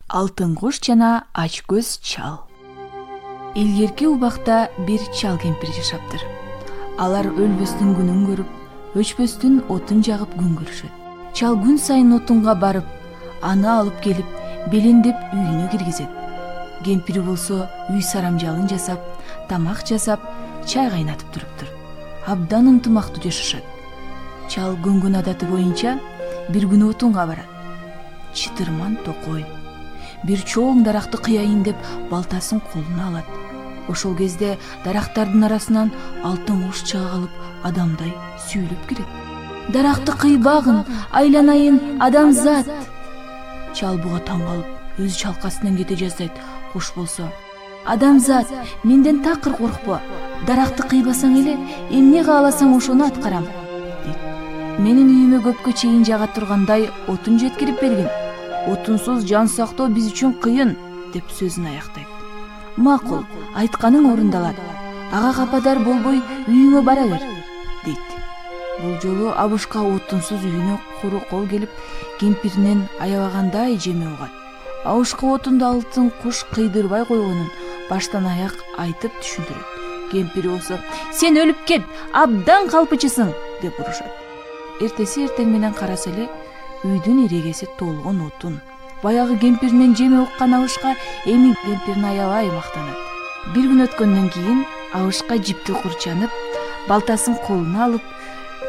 Алтын куш жана ач көз чал. Илгерки убакта бир чал кемпир жашаптыр. Алар өлбөстүн күнүн көрүп, өчпөстүн отун жагып күн көрүшөт. Чал күн сайын отунга барып, аны алып келип, белиндеп үйүнө киргизет. Кемпири болсо үй сарамжалын жасап, тамак жасап, чай кайнатып туруптур. Абдан ынтымактуу жашашат. Чал көнгөн адаты боюнча бир күнү отунга барат. Чытырман токой бир чоң даракты кыяйын деп балтасын колуна алат. Ошол кезде дарактардын арасынан алтын куш чыга калып, адамдай сүйлөп кирет. Даракты кыйбагын, айланайын, адамзат. Чал буга таң калып, өзү чалкасынан кете жаздайт. Куш болсо: адамзат, менден такыр коркпо. Даракты кыйбасаң эле, эмне кааласаң ошону аткарам, дейт. Менин үйүмө көпкө чейин жага тургандай отун жеткирип бергин. Отунсуз жан сактоо биз үчүн кыйын, деп сөзүн аяктайт. Макул, айтканың орундалат. Ага кападар болбой үйүңө бара бер, дейт. Бул жолу абышка отунсуз үйүнө куру кол келип, кемпиринен аябагандай жеме угат. Абышка отунду алтын куш кыйдырбай койгонун баштан аяк айтып түшүндүрөт. Кемпири болсо: сен өлүп кет, абдан калпычысың, деп урушат. Эртеси эртең менен караса эле үйдүн эрегеси толгон отун. Баягы кемпиринен жеме уккан абышка эми кемпирин аябай мактанат. Бир күн өткөндөн кийин абышка жипти курчанып, балтасын колуна алып,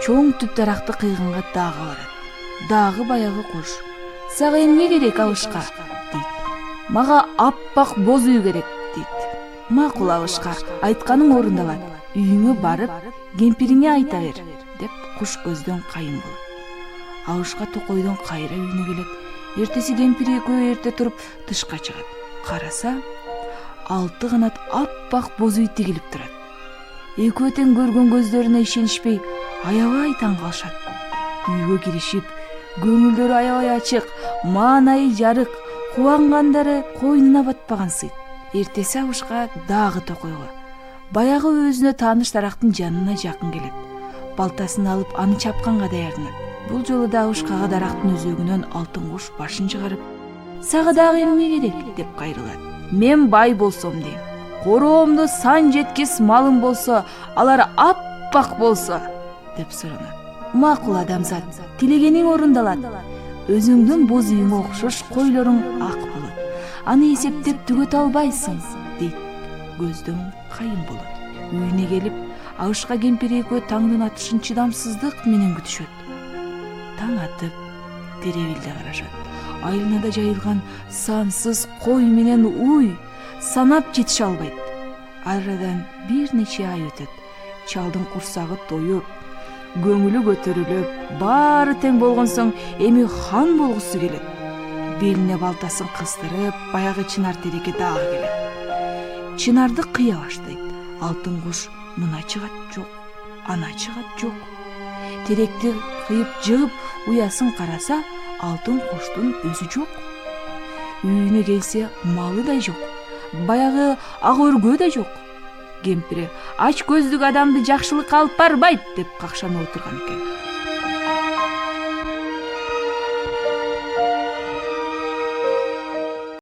чоң түп даракты кыйганга дагы барат. Дагы баягы куш: сага эмне керек абышка, дейт. Мага аппак боз үй керек, дейт. Макул абышка, айтканың орундалат. Үйүңө барып, кемпириңе айта бер, деп куш көздөн кайын болот. Абышка токойдон кайра үйүнө келет. Эртеси кемпири экөө эрте туруп тышка чыгат. Караса, 6 канат аппак боз үй тигилип турат. Экөө тең көргөн көздөрүнө ишенишпей, аябай таң калышат. Үйгө киришип, көңүлдөрү аябай ачык, маанайы жарык, кубангандары койнуна батпаган сыйт. Эртеси абышка дагы токойго, баягы өзүнө тааныш дарактын жанына жакын келет. Балтасын алып, аны чапканга даярданат. Бул жолу да абышкага дарактын өзөгүнөн алтын куш башын чыгарып: сага дагы эмне керек, деп кайрылат. Мен бай болсом дейм. Короомдо сан жеткис малым болсо, алар аппак болсо, деп суранат. Макул адамзат, тилегениң орундалат. Өзүңдүн боз үйүңө окшош койлоруң ак болот. Аны эсептеп түгөт албайсың, дейт. Көздөн кайын болот. Үйүнө келип, абышка кемпири экөө таңдын атышын чыдамсыздык менен күтүшөт. Таң атып, теребилде карашат. Айланада жайылган сансыз кой менен уй санап жетише албайт. Арадан бир нече ай өтөт. Чалдын курсагы тоюп, көңүлү көтөрүлүп, баары тең болгон соң эми хан болгусу келет. Белине балтасын кыстырып, баягы чынар тереке дагы келет. Чынарды кыя баштайт. Алтын куш мына чыгат жок, ана чыгат жок. Теректи кыйып жыгып, уясын караса, алтын куштун өзү жок. Үйүнө келсе, малы да жок. Баягы ак өргө да жок. Кемпири: ач көздүк адамды жакшылыкка алып барбайт, деп какшанып отурган экен.